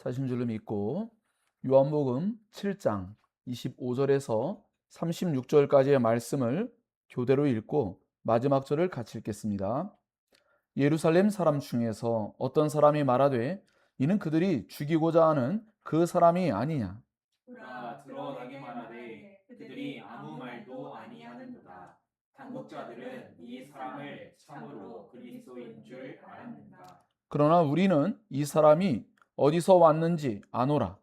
사신 줄로 믿고 요한복음 7장 25절에서 36절까지의 말씀을 교대로 읽고 마지막 절을 같이 읽겠습니다. 예루살렘 사람 중에서 어떤 사람이 말하되 이는 그들이 죽이고자 하는 그 사람이 아니냐. 그러나 드러나게 말하되 그들이 아무 말도 아니하는도다. 당국자들은 이 사람을 참으로 그리스도인 줄 알았는가. 그러나 우리는 이 사람이 어디서 왔는지 아노라.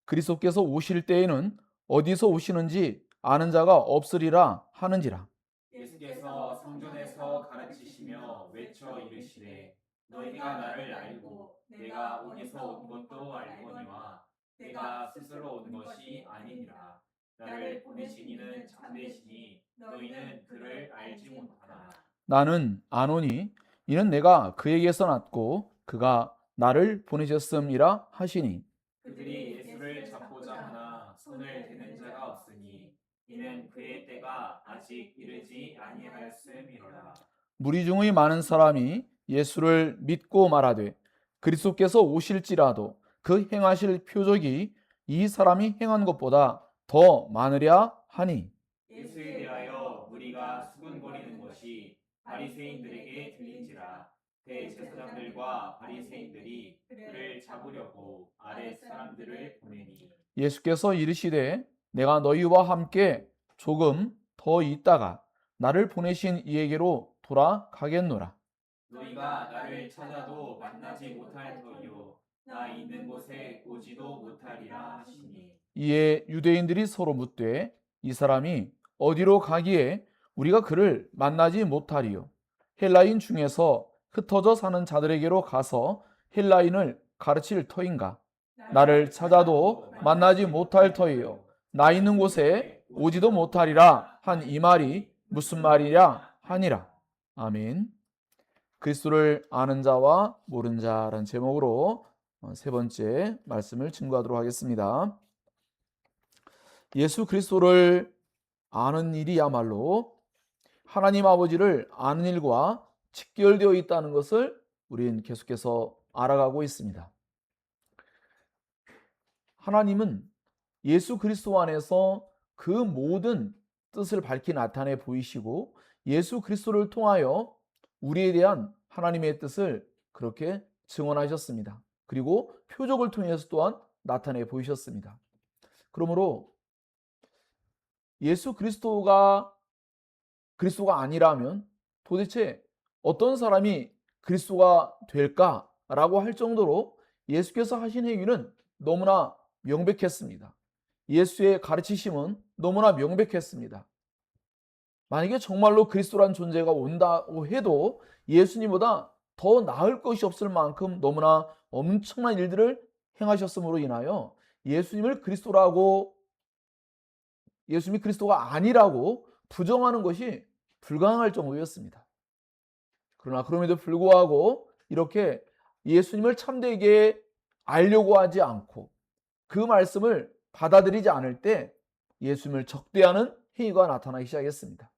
그리스도께서 오실 때에는 어디서 오시는지 아는 자가 없으리라 하는지라. 예수께서 성전에서 가르치시며 외쳐 이르시되 너희가 나를 알고 내가 어디서 온 것도 알거니와 내가 스스로 온 것이 아니니라. 나를 보내신 이는 참되시니 너희는 그를 알지 못하나. 나는 아노니 이는 내가 그에게서 났고 그가 나를 보내셨음이라 하시니. 그들이 예수를 잡고자 하나 손을 대는 자가 없으니 이는 그의 때가 아직 이르지 아니하였음이로라. 무리 중의 많은 사람이 예수를 믿고 말하되 그리스도께서 오실지라도 그 행하실 표적이 이 사람이 행한 것보다 더 많으랴 하니. 예수에 대하여 무리가 수군거리는 것이 바리새인들에게 들린지라. 대제사장들과 바리새인들이 그를 잡으려고 아랫 사람들을 보내니 예수께서 이르시되 내가 너희와 함께 조금 더 있다가 나를 보내신 이에게로 돌아가겠노라. 너희가 나를 찾아도 만나지 못할 터이요 나 있는 곳에 오지도 못하리라 하시니. 이에 유대인들이 서로 묻되 이 사람이 어디로 가기에 우리가 그를 만나지 못하리요. 헬라인 중에서 흩어져 사는 자들에게로 가서 헬라인을 가르칠 터인가. 나를 찾아도 만나지 못할 터이요. 나 있는 곳에 오지도 못하리라 한 이 말이 무슨 말이냐 하니라. 아멘. 그리스도를 아는 자와 모르는 자라는 제목으로 세 번째 말씀을 증거하도록 하겠습니다. 예수 그리스도를 아는 일이야말로 하나님 아버지를 아는 일과 직결되어 있다는 것을 우리는 계속해서 알아가고 있습니다. 하나님은 예수 그리스도 안에서 그 모든 뜻을 밝히 나타내 보이시고 예수 그리스도를 통하여 우리에 대한 하나님의 뜻을 그렇게 증언하셨습니다. 그리고 표적을 통해서 또한 나타내 보이셨습니다. 그러므로 예수 그리스도가 아니라면 도대체 어떤 사람이 그리스도가 될까라고 할 정도로 예수께서 하신 행위는 너무나 명백했습니다. 예수의 가르치심은 너무나 명백했습니다. 만약에 정말로 그리스도란 존재가 온다고 해도 예수님보다 더 나을 것이 없을 만큼 너무나 엄청난 일들을 행하셨음으로 인하여 예수님이 그리스도가 아니라고 부정하는 것이 불가능할 정도였습니다. 그러나 그럼에도 불구하고 이렇게 예수님을 참되게 알려고 하지 않고 그 말씀을 받아들이지 않을 때 예수님을 적대하는 행위가 나타나기 시작했습니다.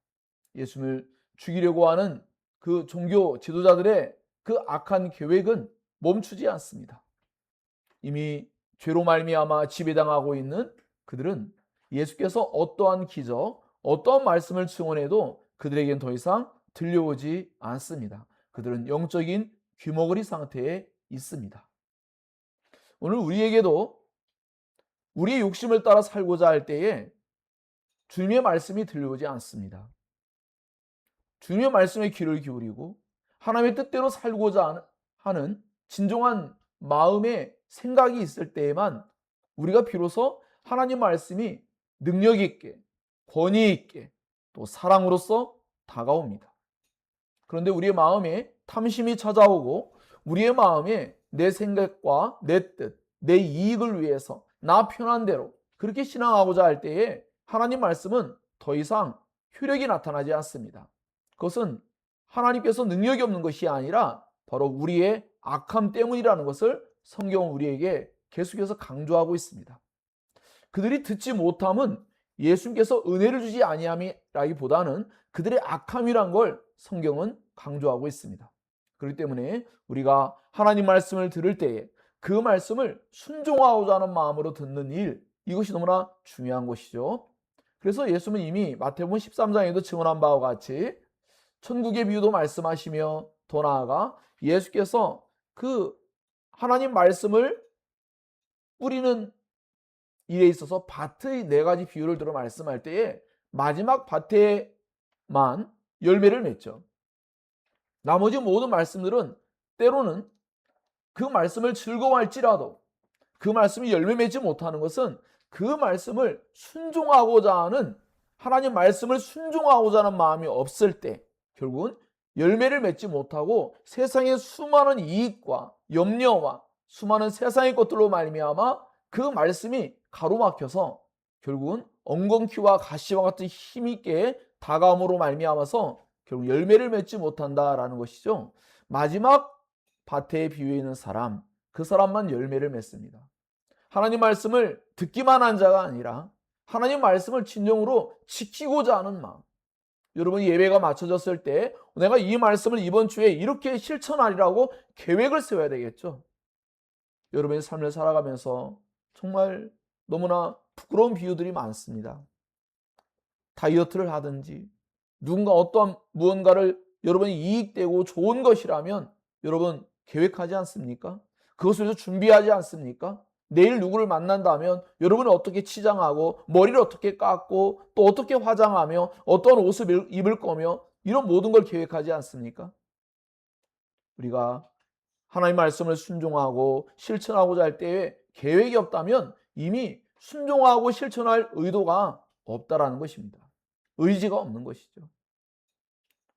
예수님을 죽이려고 하는 그 종교 지도자들의 그 악한 계획은 멈추지 않습니다. 이미 죄로 말미암아 지배당하고 있는 그들은 예수께서 어떠한 기적, 어떠한 말씀을 증언해도 그들에겐 더 이상 들려오지 않습니다. 그들은 영적인 귀머거리 상태에 있습니다. 오늘 우리에게도 우리의 욕심을 따라 살고자 할 때에 주님의 말씀이 들려오지 않습니다. 주님의 말씀에 귀를 기울이고 하나님의 뜻대로 살고자 하는 진정한 마음의 생각이 있을 때에만 우리가 비로소 하나님 말씀이 능력 있게, 권위 있게, 또 사랑으로서 다가옵니다. 그런데 우리의 마음에 탐심이 찾아오고 우리의 마음에 내 생각과 내 뜻, 내 이익을 위해서 나 편한 대로 그렇게 신앙하고자 할 때에 하나님 말씀은 더 이상 효력이 나타나지 않습니다. 그것은 하나님께서 능력이 없는 것이 아니라 바로 우리의 악함 때문이라는 것을 성경은 우리에게 계속해서 강조하고 있습니다. 그들이 듣지 못함은 예수님께서 은혜를 주지 아니함이라기보다는 그들의 악함이란 걸 성경은 강조하고 있습니다. 그렇기 때문에 우리가 하나님 말씀을 들을 때에 그 말씀을 순종하고자 하는 마음으로 듣는 일, 이것이 너무나 중요한 것이죠. 그래서 예수님은 이미 마태복음 13장에도 증언한 바와 같이 천국의 비유도 말씀하시며, 더 나아가 예수께서 그 하나님 말씀을 뿌리는 일에 있어서 밭의 4가지 비유를 들어 말씀할 때에 마지막 밭에만 열매를 맺죠. 나머지 모든 말씀들은 때로는 그 말씀을 즐거워할지라도 그 말씀이 열매 맺지 못하는 것은 그 말씀을 순종하고자 하는, 하나님 말씀을 순종하고자 하는 마음이 없을 때 결국은 열매를 맺지 못하고 세상의 수많은 이익과 염려와 수많은 세상의 것들로 말미암아 그 말씀이 가로막혀서 결국은 엉겅퀴와 가시와 같은 힘있게 다가옴으로 말미암아서 결국 열매를 맺지 못한다라는 것이죠. 마지막 밭에 비유해 있는 사람, 그 사람만 열매를 맺습니다. 하나님 말씀을 듣기만 한 자가 아니라 하나님 말씀을 진정으로 지키고자 하는 마음. 여러분, 예배가 맞춰졌을 때 내가 이 말씀을 이번 주에 이렇게 실천하리라고 계획을 세워야 되겠죠. 여러분의 삶을 살아가면서 정말 너무나 부끄러운 비유들이 많습니다. 다이어트를 하든지 누군가 어떠한 무언가를 여러분이 이익되고 좋은 것이라면 여러분 계획하지 않습니까? 그것을 위해서 준비하지 않습니까? 내일 누구를 만난다면 여러분은 어떻게 치장하고 머리를 어떻게 깎고 또 어떻게 화장하며 어떤 옷을 입을 거며 이런 모든 걸 계획하지 않습니까? 우리가 하나님의 말씀을 순종하고 실천하고자 할 때에 계획이 없다면 이미 순종하고 실천할 의도가 없다라는 것입니다. 의지가 없는 것이죠.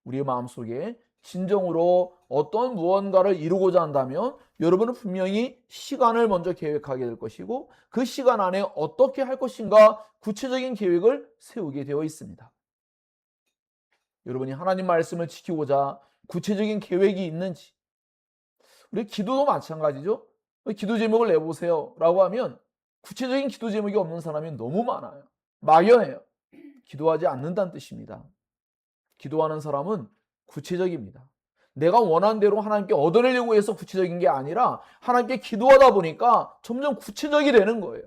우리의 마음속에 진정으로 어떤 무언가를 이루고자 한다면 여러분은 분명히 시간을 먼저 계획하게 될 것이고 그 시간 안에 어떻게 할 것인가 구체적인 계획을 세우게 되어 있습니다. 여러분이 하나님 말씀을 지키고자 구체적인 계획이 있는지, 우리 기도도 마찬가지죠. 기도 제목을 내보세요 라고 하면 구체적인 기도 제목이 없는 사람이 너무 많아요. 막연해요. 기도하지 않는다는 뜻입니다. 기도하는 사람은 구체적입니다. 내가 원하는 대로 하나님께 얻어내려고 해서 구체적인 게 아니라 하나님께 기도하다 보니까 점점 구체적이 되는 거예요.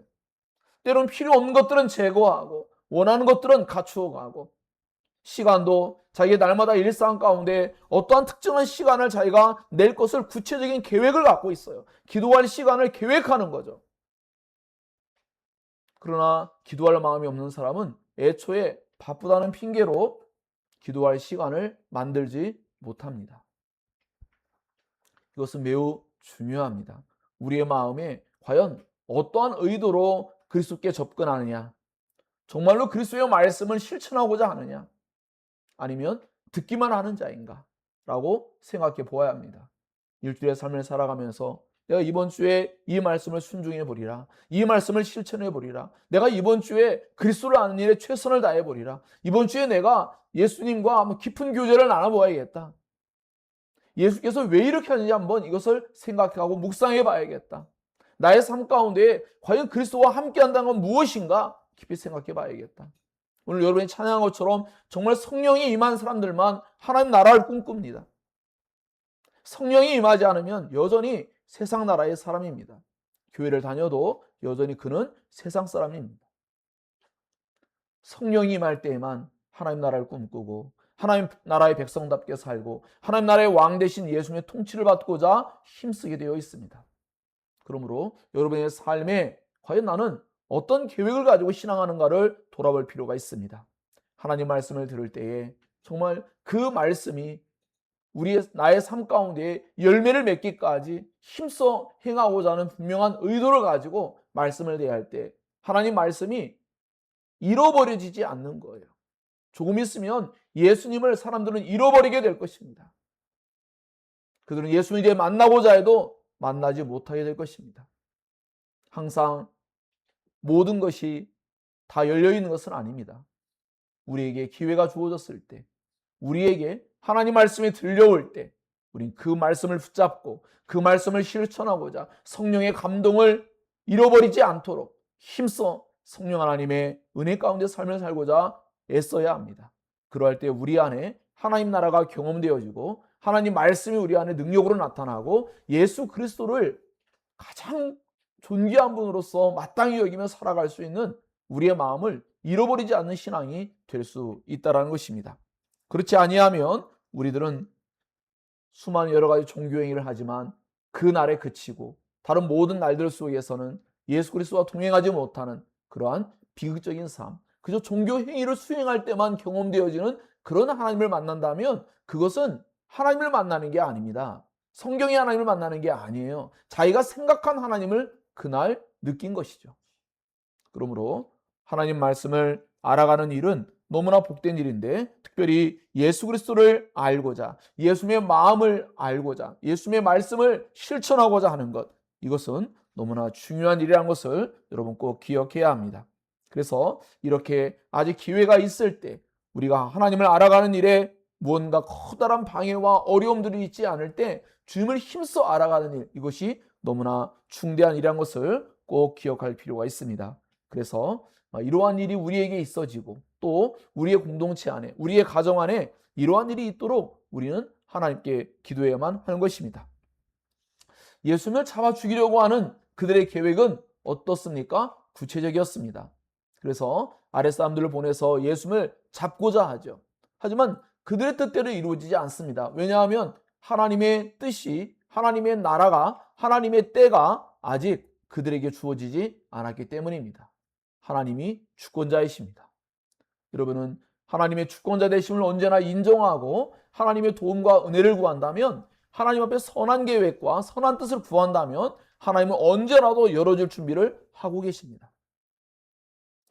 때론 필요 없는 것들은 제거하고 원하는 것들은 갖추어 가고, 시간도 자기의 날마다 일상 가운데 어떠한 특정한 시간을 자기가 낼 것을 구체적인 계획을 갖고 있어요. 기도할 시간을 계획하는 거죠. 그러나 기도할 마음이 없는 사람은 애초에 바쁘다는 핑계로 기도할 시간을 만들지 못합니다. 이것은 매우 중요합니다. 우리의 마음에 과연 어떠한 의도로 그리스도께 접근하느냐, 정말로 그리스도의 말씀을 실천하고자 하느냐, 아니면 듣기만 하는 자인가 라고 생각해 보아야 합니다. 일주일의 삶을 살아가면서 내가 이번 주에 이 말씀을 순종해 보리라, 이 말씀을 실천해 보리라, 내가 이번 주에 그리스도를 아는 일에 최선을 다해 보리라, 이번 주에 내가 예수님과 한번 깊은 교제를 나눠보아야겠다, 예수께서 왜 이렇게 하는지 한번 이것을 생각하고 묵상해 봐야겠다, 나의 삶 가운데 과연 그리스도와 함께 한다는 건 무엇인가 깊이 생각해 봐야겠다. 오늘 여러분이 찬양한 것처럼 정말 성령이 임한 사람들만 하나님 나라를 꿈꿉니다. 성령이 임하지 않으면 여전히 세상 나라의 사람입니다. 교회를 다녀도 여전히 그는 세상 사람입니다. 성령이 임할 때에만 하나님 나라를 꿈꾸고 하나님 나라의 백성답게 살고 하나님 나라의 왕 대신 예수님의 통치를 받고자 힘쓰게 되어 있습니다. 그러므로 여러분의 삶에 과연 나는 어떤 계획을 가지고 신앙하는가를 돌아볼 필요가 있습니다. 하나님 말씀을 들을 때에 정말 그 말씀이 나의 삶 가운데 열매를 맺기까지 힘써 행하고자 하는 분명한 의도를 가지고 말씀을 대할 때 하나님 말씀이 잃어버려지지 않는 거예요. 조금 있으면 예수님을 사람들은 잃어버리게 될 것입니다. 그들은 예수님을 만나고자 해도 만나지 못하게 될 것입니다. 항상 모든 것이 다 열려있는 것은 아닙니다. 우리에게 기회가 주어졌을 때, 우리에게 하나님 말씀이 들려올 때 우린 그 말씀을 붙잡고 그 말씀을 실천하고자 성령의 감동을 잃어버리지 않도록 힘써 성령 하나님의 은혜 가운데 삶을 살고자 애써야 합니다. 그러할 때 우리 안에 하나님 나라가 경험되어지고 하나님 말씀이 우리 안에 능력으로 나타나고 예수 그리스도를 가장 존귀한 분으로서 마땅히 여기며 살아갈 수 있는 우리의 마음을 잃어버리지 않는 신앙이 될 수 있다는 것입니다. 그렇지 아니하면 우리들은 수많은 여러 가지 종교 행위를 하지만 그 날에 그치고 다른 모든 날들 속에서는 예수 그리스도와 동행하지 못하는 그러한 비극적인 삶, 그저 종교 행위를 수행할 때만 경험되어지는 그런 하나님을 만난다면 그것은 하나님을 만나는 게 아닙니다. 성경의 하나님을 만나는 게 아니에요. 자기가 생각한 하나님을 그날 느낀 것이죠. 그러므로 하나님 말씀을 알아가는 일은 너무나 복된 일인데, 특별히 예수 그리스도를 알고자, 예수님의 마음을 알고자, 예수님의 말씀을 실천하고자 하는 것, 이것은 너무나 중요한 일이라는 것을 여러분 꼭 기억해야 합니다. 그래서 이렇게 아직 기회가 있을 때 우리가 하나님을 알아가는 일에 무언가 커다란 방해와 어려움들이 있지 않을 때 주님을 힘써 알아가는 일, 이것이 너무나 중대한 일이라는 것을 꼭 기억할 필요가 있습니다. 그래서 이러한 일이 우리에게 있어지고 또 우리의 공동체 안에, 우리의 가정 안에 이러한 일이 있도록 우리는 하나님께 기도해야만 하는 것입니다. 예수님을 잡아 죽이려고 하는 그들의 계획은 어떻습니까? 구체적이었습니다. 그래서 아랫사람들을 보내서 예수님을 잡고자 하죠. 하지만 그들의 뜻대로 이루어지지 않습니다. 왜냐하면 하나님의 뜻이, 하나님의 나라가, 하나님의 때가 아직 그들에게 주어지지 않았기 때문입니다. 하나님이 주권자이십니다. 여러분은 하나님의 주권자 되심을 언제나 인정하고 하나님의 도움과 은혜를 구한다면, 하나님 앞에 선한 계획과 선한 뜻을 구한다면 하나님은 언제라도 열어줄 준비를 하고 계십니다.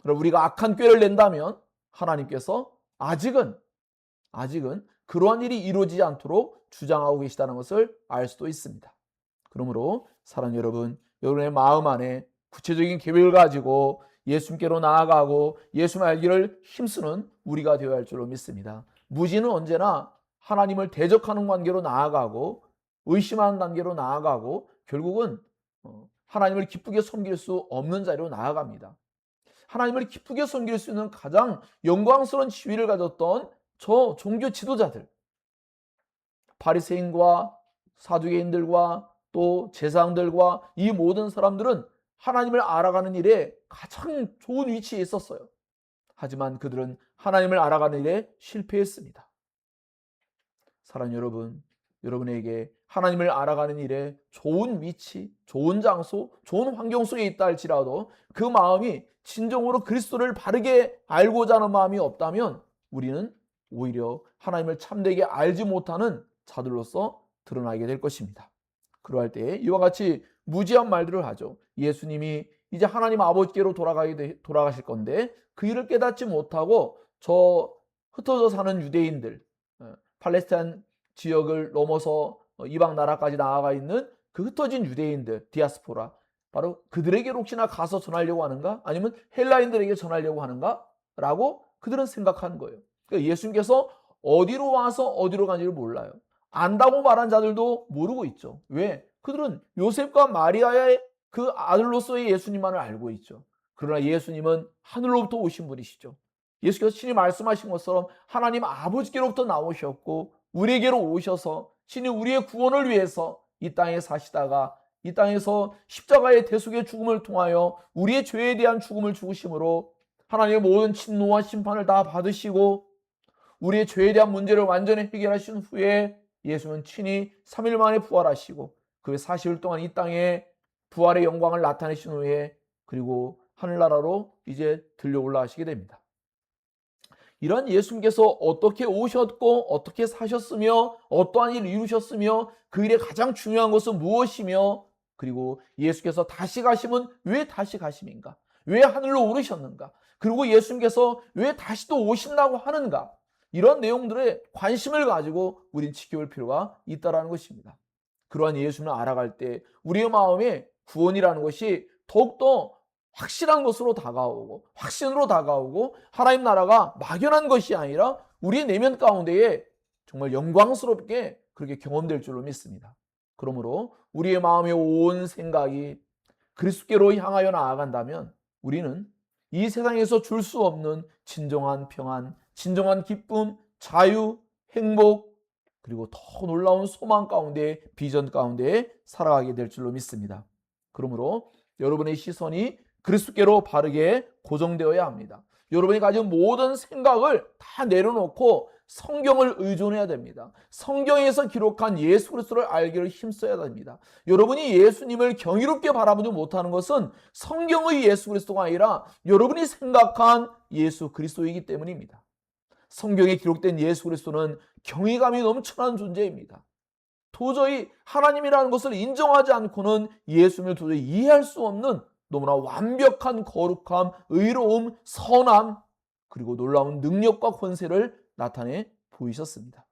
그럼 우리가 악한 꾀를 낸다면 하나님께서 아직은 그러한 일이 이루어지지 않도록 주장하고 계시다는 것을 알 수도 있습니다. 그러므로 사랑하는 여러분, 여러분의 마음 안에 구체적인 계획을 가지고 예수님께로 나아가고 예수님 알기를 힘쓰는 우리가 되어야 할 줄로 믿습니다. 무지는 언제나 하나님을 대적하는 관계로 나아가고 의심하는 단계로 나아가고 결국은 하나님을 기쁘게 섬길 수 없는 자리로 나아갑니다. 하나님을 기쁘게 섬길 수 있는 가장 영광스러운 지위를 가졌던 저 종교 지도자들, 바리새인과 사두개인들과 또 제사장들과 이 모든 사람들은 하나님을 알아가는 일에 가장 좋은 위치에 있었어요. 하지만 그들은 하나님을 알아가는 일에 실패했습니다. 사랑하는 여러분, 여러분에게 하나님을 알아가는 일에 좋은 위치, 좋은 장소, 좋은 환경 속에 있다 할지라도 그 마음이 진정으로 그리스도를 바르게 알고자 하는 마음이 없다면 우리는 오히려 하나님을 참되게 알지 못하는 자들로서 드러나게 될 것입니다. 그러할 때 이와 같이 무지한 말들을 하죠. 예수님이 이제 하나님 아버지께로 돌아가실 건데 그 일을 깨닫지 못하고 저 흩어져 사는 유대인들, 팔레스타인 지역을 넘어서 이방 나라까지 나아가 있는 그 흩어진 유대인들, 디아스포라, 바로 그들에게로 혹시나 가서 전하려고 하는가? 아니면 헬라인들에게 전하려고 하는가? 라고 그들은 생각하는 거예요. 그러니까 예수님께서 어디로 와서 어디로 간지를 몰라요. 안다고 말한 자들도 모르고 있죠. 왜? 그들은 요셉과 마리아의 그 아들로서의 예수님만을 알고 있죠. 그러나 예수님은 하늘로부터 오신 분이시죠. 예수께서 친히 말씀하신 것처럼 하나님 아버지께로부터 나오셨고 우리에게로 오셔서 친히 우리의 구원을 위해서 이 땅에 사시다가 이 땅에서 십자가의 대속의 죽음을 통하여 우리의 죄에 대한 죽음을 죽으심으로 하나님의 모든 진노와 심판을 다 받으시고 우리의 죄에 대한 문제를 완전히 해결하신 후에 예수는 친히 3일 만에 부활하시고 그 40일 동안 이 땅에 부활의 영광을 나타내신 후에 그리고 하늘나라로 이제 들려 올라가시게 됩니다. 이런 예수님께서 어떻게 오셨고 어떻게 사셨으며 어떠한 일을 이루셨으며 그 일의 가장 중요한 것은 무엇이며 그리고 예수께서 다시 가심은 왜 다시 가심인가? 왜 하늘로 오르셨는가? 그리고 예수님께서 왜 다시 또 오신다고 하는가? 이런 내용들에 관심을 가지고 우린 지켜볼 필요가 있다는 것입니다. 그러한 예수님을 알아갈 때 우리의 마음에 구원이라는 것이 더욱더 확실한 것으로 다가오고 확신으로 다가오고 하나님 나라가 막연한 것이 아니라 우리의 내면 가운데에 정말 영광스럽게 그렇게 경험될 줄로 믿습니다. 그러므로 우리의 마음의 온 생각이 그리스도께로 향하여 나아간다면 우리는 이 세상에서 줄 수 없는 진정한 평안, 진정한 기쁨, 자유, 행복 그리고 더 놀라운 소망 가운데 비전 가운데 살아가게 될 줄로 믿습니다. 그러므로 여러분의 시선이 그리스도께로 바르게 고정되어야 합니다. 여러분이 가진 모든 생각을 다 내려놓고 성경을 의존해야 됩니다. 성경에서 기록한 예수 그리스도를 알기를 힘써야 됩니다. 여러분이 예수님을 경이롭게 바라보지 못하는 것은 성경의 예수 그리스도가 아니라 여러분이 생각한 예수 그리스도이기 때문입니다. 성경에 기록된 예수 그리스도는 경외감이 넘쳐난 존재입니다. 도저히 하나님이라는 것을 인정하지 않고는 예수님을 도저히 이해할 수 없는 너무나 완벽한 거룩함, 의로움, 선함, 그리고 놀라운 능력과 권세를 나타내 보이셨습니다.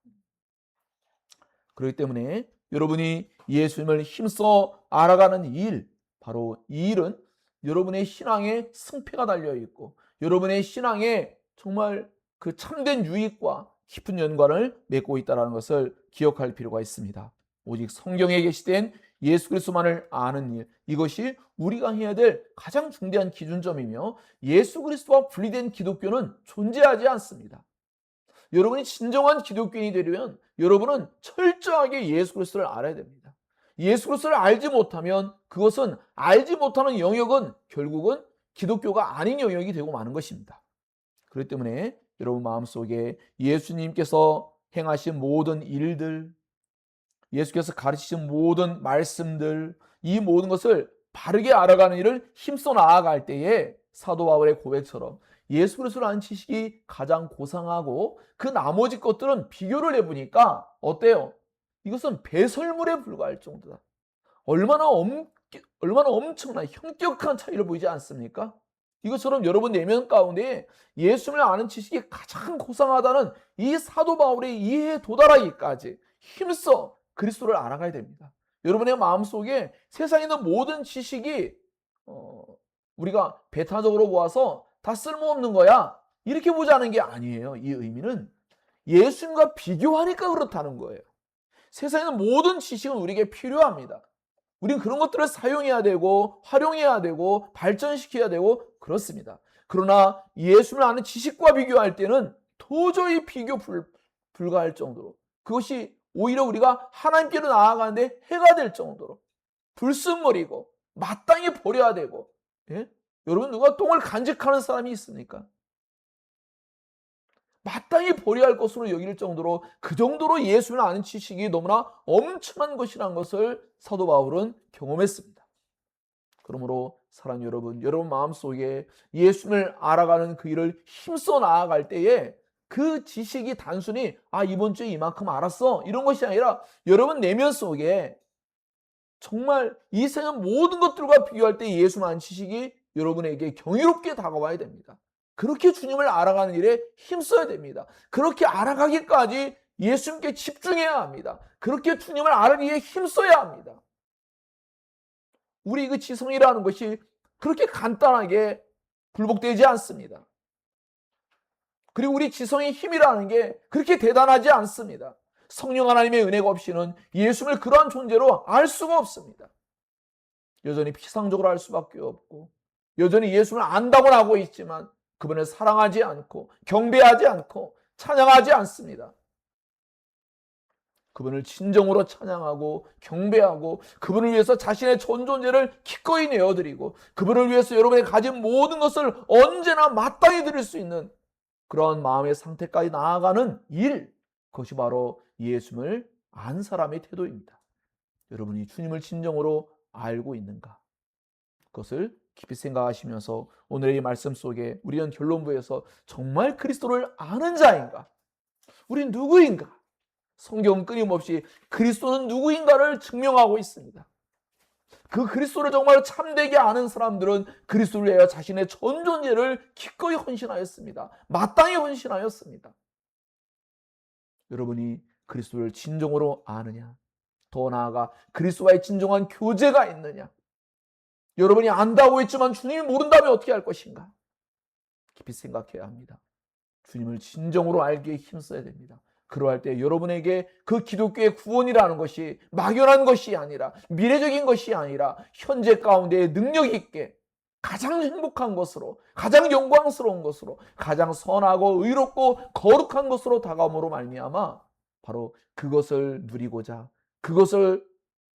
그렇기 때문에 여러분이 예수님을 힘써 알아가는 일, 바로 이 일은 여러분의 신앙에 승패가 달려있고 여러분의 신앙에 정말 그 참된 유익과 깊은 연관을 맺고 있다는 것을 기억할 필요가 있습니다. 오직 성경에 계시된 예수 그리스도만을 아는 일, 이것이 우리가 해야 될 가장 중대한 기준점이며 예수 그리스도와 분리된 기독교는 존재하지 않습니다. 여러분이 진정한 기독교인이 되려면 여러분은 철저하게 예수 그리스도를 알아야 됩니다. 예수 그리스도를 알지 못하면 그것은 알지 못하는 영역은 결국은 기독교가 아닌 영역이 되고 마는 것입니다. 그렇기 때문에 여러분 마음속에 예수님께서 행하신 모든 일들, 예수께서 가르치신 모든 말씀들, 이 모든 것을 바르게 알아가는 일을 힘써 나아갈 때에 사도 바울의 고백처럼 예수 그리스도를 아는 지식이 가장 고상하고 그 나머지 것들은 비교를 해보니까 어때요? 이것은 배설물에 불과할 정도다. 얼마나 엄청난 현격한 차이를 보이지 않습니까? 이것처럼 여러분 내면 가운데 예수를 아는 지식이 가장 고상하다는 이 사도 바울의 이해에 도달하기까지 힘써 그리스도를 알아가야 됩니다. 여러분의 마음속에 세상에 있는 모든 지식이 우리가 배타적으로 보아서 다 쓸모없는 거야, 이렇게 보자는 게 아니에요. 이 의미는 예수님과 비교하니까 그렇다는 거예요. 세상에 있는 모든 지식은 우리에게 필요합니다. 우리는 그런 것들을 사용해야 되고 활용해야 되고 발전시켜야 되고 그렇습니다. 그러나 예수를 아는 지식과 비교할 때는 도저히 비교 불가할 정도로, 그것이 오히려 우리가 하나님께로 나아가는데 해가 될 정도로 불순물이고 마땅히 버려야 되고, 예? 여러분 누가 똥을 간직하는 사람이 있습니까? 마땅히 버려야 할 것으로 여길 정도로, 그 정도로 예수를 아는 지식이 너무나 엄청난 것이라는 것을 사도 바울은 경험했습니다. 그러므로 사랑하는 여러분 마음속에 예수를 알아가는 그 일을 힘써 나아갈 때에 그 지식이 단순히 이번 주에 이만큼 알았어, 이런 것이 아니라 여러분 내면 속에 정말 이 세상 모든 것들과 비교할 때 예수를 아는 지식이 여러분에게 경이롭게 다가와야 됩니다. 그렇게 주님을 알아가는 일에 힘써야 됩니다. 그렇게 알아가기까지 예수님께 집중해야 합니다. 그렇게 주님을 알아가기에 힘써야 합니다. 우리 그 지성이라는 것이 그렇게 간단하게 굴복되지 않습니다. 그리고 우리 지성의 힘이라는 게 그렇게 대단하지 않습니다. 성령 하나님의 은혜가 없이는 예수님을 그러한 존재로 알 수가 없습니다. 여전히 피상적으로 알 수밖에 없고, 여전히 예수를 안다고는 하고 있지만 그분을 사랑하지 않고 경배하지 않고 찬양하지 않습니다. 그분을 진정으로 찬양하고 경배하고 그분을 위해서 자신의 전 존재를 기꺼이 내어드리고 그분을 위해서 여러분이 가진 모든 것을 언제나 마땅히 드릴 수 있는 그런 마음의 상태까지 나아가는 일, 그것이 바로 예수님을 안 사람의 태도입니다. 여러분이 주님을 진정으로 알고 있는가? 그것을 깊이 생각하시면서 오늘의 이 말씀 속에 우리는 결론부에서 정말 그리스도를 아는 자인가? 우린 누구인가? 성경은 끊임없이 그리스도는 누구인가를 증명하고 있습니다. 그 그리스도를 정말 참되게 아는 사람들은 그리스도를 위하여 자신의 전 존재를 기꺼이 헌신하였습니다. 마땅히 헌신하였습니다. 여러분이 그리스도를 진정으로 아느냐? 더 나아가 그리스도와의 진정한 교제가 있느냐? 여러분이 안다고 했지만 주님이 모른다면 어떻게 할 것인가? 깊이 생각해야 합니다. 주님을 진정으로 알기에 힘써야 됩니다. 그러할 때 여러분에게 그 기독교의 구원이라는 것이 막연한 것이 아니라, 미래적인 것이 아니라 현재 가운데 능력 있게 가장 행복한 것으로, 가장 영광스러운 것으로, 가장 선하고 의롭고 거룩한 것으로 다가옴으로 말미암아 바로 그것을 누리고자, 그것을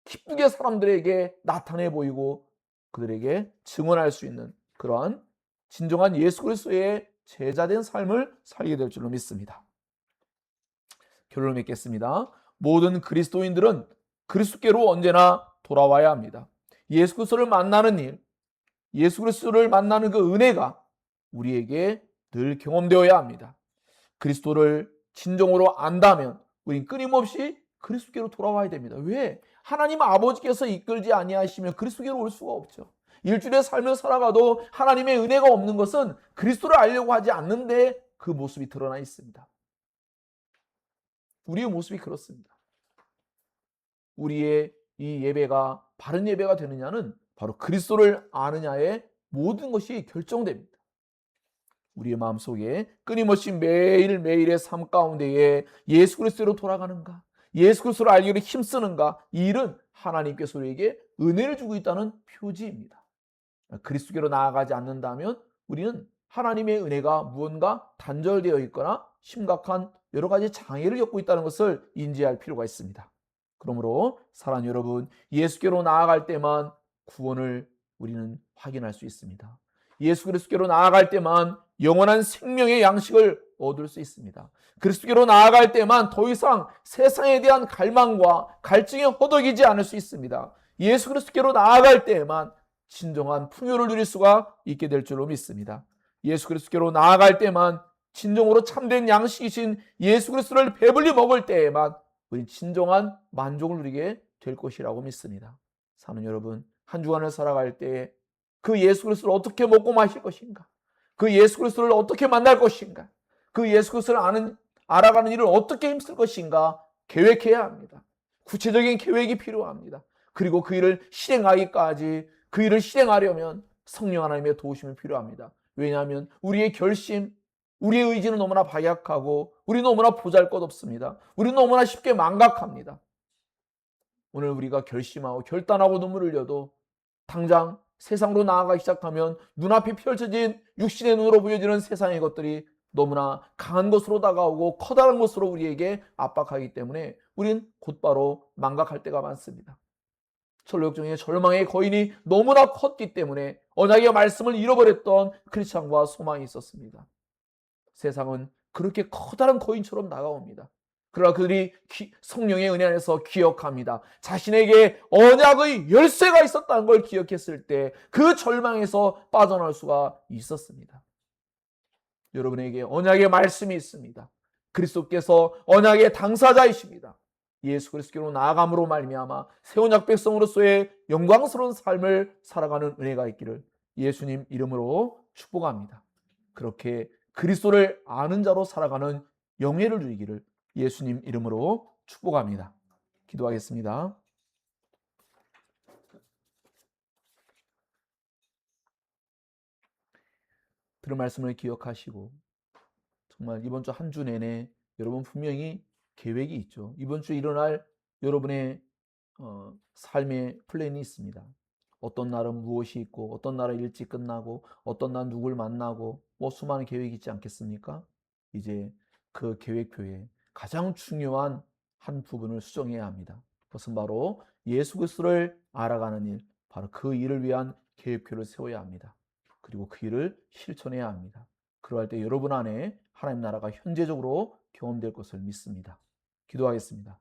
기쁘게 사람들에게 나타내 보이고 그들에게 증언할 수 있는 그러한 진정한 예수 그리스도의 제자된 삶을 살게 될 줄로 믿습니다. 결론을 맺겠습니다. 모든 그리스도인들은 그리스도께로 언제나 돌아와야 합니다. 예수 그리스도를 만나는 일, 예수 그리스도를 만나는 그 은혜가 우리에게 늘 경험되어야 합니다. 그리스도를 진정으로 안다면 우린 끊임없이 그리스도께로 돌아와야 됩니다. 왜? 하나님 아버지께서 이끌지 아니하시면 그리스도께로 올 수가 없죠. 일주일의 삶을 살아가도 하나님의 은혜가 없는 것은 그리스도를 알려고 하지 않는데 그 모습이 드러나 있습니다. 우리의 모습이 그렇습니다. 우리의 이 예배가 바른 예배가 되느냐는 바로 그리스도를 아느냐의 모든 것이 결정됩니다. 우리의 마음속에 끊임없이 매일매일의 삶 가운데에 예수 그리스도로 돌아가는가, 예수 그리스도를 알기로 힘쓰는가, 이 일은 하나님께서 우리에게 은혜를 주고 있다는 표지입니다. 그리스도께로 나아가지 않는다면 우리는 하나님의 은혜가 무언가 단절되어 있거나 심각한 여러 가지 장애를 겪고 있다는 것을 인지할 필요가 있습니다. 그러므로 사랑하는 여러분, 예수께로 나아갈 때만 구원을 우리는 확인할 수 있습니다. 예수 그리스도께로 나아갈 때만 영원한 생명의 양식을 얻을 수 있습니다. 그리스도께로 나아갈 때만 더 이상 세상에 대한 갈망과 갈증에 허덕이지 않을 수 있습니다. 예수 그리스도께로 나아갈 때만 진정한 풍요를 누릴 수가 있게 될 줄로 믿습니다. 예수 그리스도께로 나아갈 때만 진정으로 참된 양식이신 예수 그리스도를 배불리 먹을 때에만 우리 진정한 만족을 누리게 될 것이라고 믿습니다. 사는 여러분, 한 주간을 살아갈 때 그 예수 그리스도를 어떻게 먹고 마실 것인가? 그 예수 그리스도를 어떻게 만날 것인가? 그 예수 그리스도를 알아가는 일을 어떻게 힘쓸 것인가? 계획해야 합니다. 구체적인 계획이 필요합니다. 그리고 그 일을 실행하기까지, 그 일을 실행하려면 성령 하나님의 도우심이 필요합니다. 왜냐하면 우리의 결심, 우리의 의지는 너무나 박약하고 우리는 너무나 보잘것없습니다. 우리는 너무나 쉽게 망각합니다. 오늘 우리가 결심하고 결단하고 눈물을 흘려도 당장 세상으로 나아가기 시작하면 눈앞이 펼쳐진 육신의 눈으로 보여지는 세상의 것들이 너무나 강한 것으로 다가오고 커다란 것으로 우리에게 압박하기 때문에 우린 곧바로 망각할 때가 많습니다. 철로역정의 절망의 거인이 너무나 컸기 때문에 언약의 말씀을 잃어버렸던 크리스찬과 소망이 있었습니다. 세상은 그렇게 커다란 거인처럼 다가옵니다. 그러나 그들이 성령의 은혜 안에서 기억합니다. 자신에게 언약의 열쇠가 있었다는 걸 기억했을 때 그 절망에서 빠져나올 수가 있었습니다. 여러분에게 언약의 말씀이 있습니다. 그리스도께서 언약의 당사자이십니다. 예수 그리스도로 나아감으로 말미암아 새 언약 백성으로서의 영광스러운 삶을 살아가는 은혜가 있기를 예수님 이름으로 축복합니다. 그렇게 그리스도를 아는 자로 살아가는 영예를 누리기를 예수님 이름으로 축복합니다. 기도하겠습니다. 들은 말씀을 기억하시고 정말 이번 주 한 주 내내 여러분 분명히 계획이 있죠. 이번 주 일어날 여러분의 삶의 플랜이 있습니다. 어떤 날은 무엇이 있고 어떤 날은 일찍 끝나고 어떤 날 누굴 만나고 수많은 계획이 있지 않겠습니까? 이제 그 계획표에 가장 중요한 한 부분을 수정해야 합니다. 그것은 바로 예수 그리스도를 알아가는 일, 바로 그 일을 위한 계획표를 세워야 합니다. 그리고 그 일을 실천해야 합니다. 그러할 때 여러분 안에 하나님 나라가 현재적으로 경험될 것을 믿습니다. 기도하겠습니다.